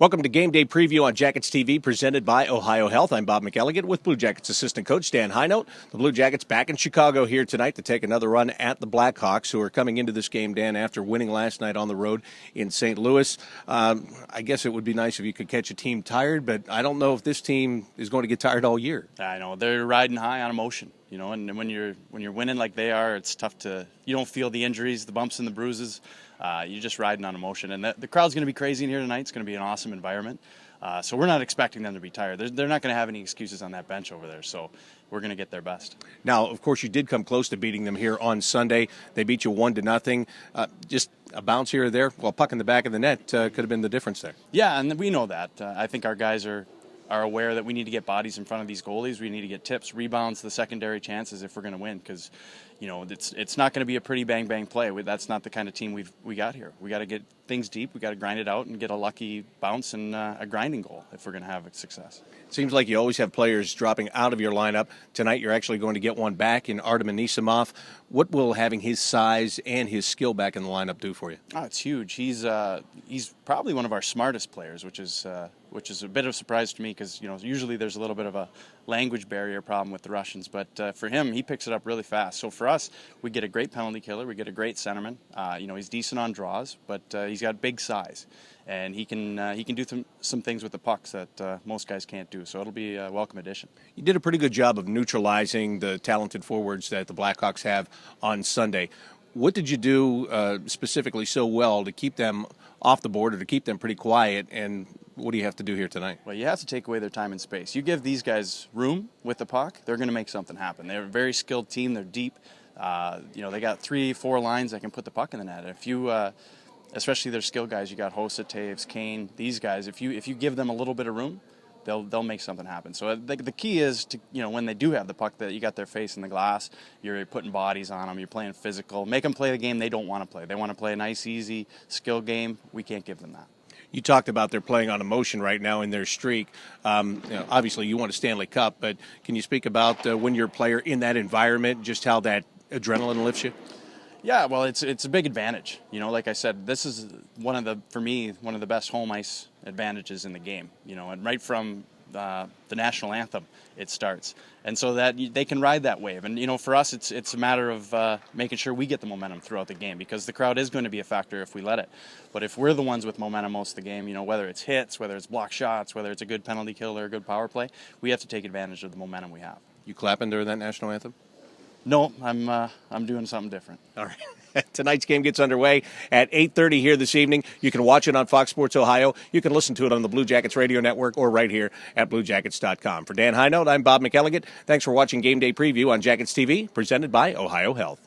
Welcome to Game Day Preview on Jackets TV, presented by Ohio Health. I'm Bob McElligott with Blue Jackets assistant coach Dan Hinote. The Blue Jackets back in Chicago here tonight to take another run at the Blackhawks, who are coming into this game, Dan, after winning last night on the road in St. Louis. I guess it would be nice if you could catch a team tired, but I don't know if this team is going to get tired all year. I know they're riding high on emotion, and when you're winning like they are, it's tough to. You don't feel the injuries, the bumps and the bruises. You're just riding on emotion, and the crowd's going to be crazy in here tonight. It's going to be an awesome environment. So we're not expecting them to be tired. They're not going to have any excuses on that bench over there, so we're going to get their best. Now, of course, you did come close to beating them here on Sunday. They beat you 1-0. Just a bounce here or there, well, puck in the back of the net could have been the difference there. Yeah, and we know that. I think our guys are aware that we need to get bodies in front of these goalies. We need to get tips, rebounds, the secondary chances if we're going to win, because it's not going to be a pretty bang play. That's not the kind of team we got here. We got to get things deep. We got to grind it out and get a lucky bounce and a grinding goal if we're going to have success. It seems like you always have players dropping out of your lineup. Tonight you're actually going to get one back in Artem Anisimov. What will having his size and his skill back in the lineup do for you? Oh, it's huge. He's probably one of our smartest players, which is a bit of a surprise to me, because usually there's a little bit of a language barrier problem with the Russians, but for him, he picks it up really fast. So for us, we get a great penalty killer, we get a great centerman. He's decent on draws, but he's got big size, and he can do some things with the pucks that most guys can't do. So it'll be a welcome addition. You did a pretty good job of neutralizing the talented forwards that the Blackhawks have on Sunday. What did you do specifically so well to keep them off the board, or to keep them pretty quiet, and what do you have to do here tonight? Well, you have to take away their time and space. You give these guys room with the puck, they're going to make something happen. They're a very skilled team. They're deep. They got 3-4 lines that can put the puck in the net. If you, especially their skill guys, you got Hossa, Taves, Kane, these guys. If you give them a little bit of room, they'll make something happen. So the key is to, when they do have the puck, that you got their face in the glass, you're putting bodies on them, you're playing physical, make them play the game they don't want to play. They want to play a nice, easy skill game. We can't give them that. You talked about they're playing on emotion right now in their streak. Obviously, you want a Stanley Cup, but can you speak about when you're a player in that environment, just how that adrenaline lifts you? Yeah, well, it's a big advantage. Like I said, this is for me, one of the best home ice advantages in the game. And right from the national anthem, it starts, and so that they can ride that wave. And for us, it's a matter of making sure we get the momentum throughout the game, because the crowd is going to be a factor if we let it. But if we're the ones with momentum most of the game, whether it's hits, whether it's block shots, whether it's a good penalty kill or a good power play, we have to take advantage of the momentum we have. You clapping during that national anthem? No, I'm doing something different. All right. Tonight's game gets underway at 8:30 here this evening. You can watch it on Fox Sports Ohio. You can listen to it on the Blue Jackets Radio Network or right here at BlueJackets.com. For Dan Hinote, I'm Bob McElligott. Thanks for watching Game Day Preview on Jackets TV, presented by Ohio Health.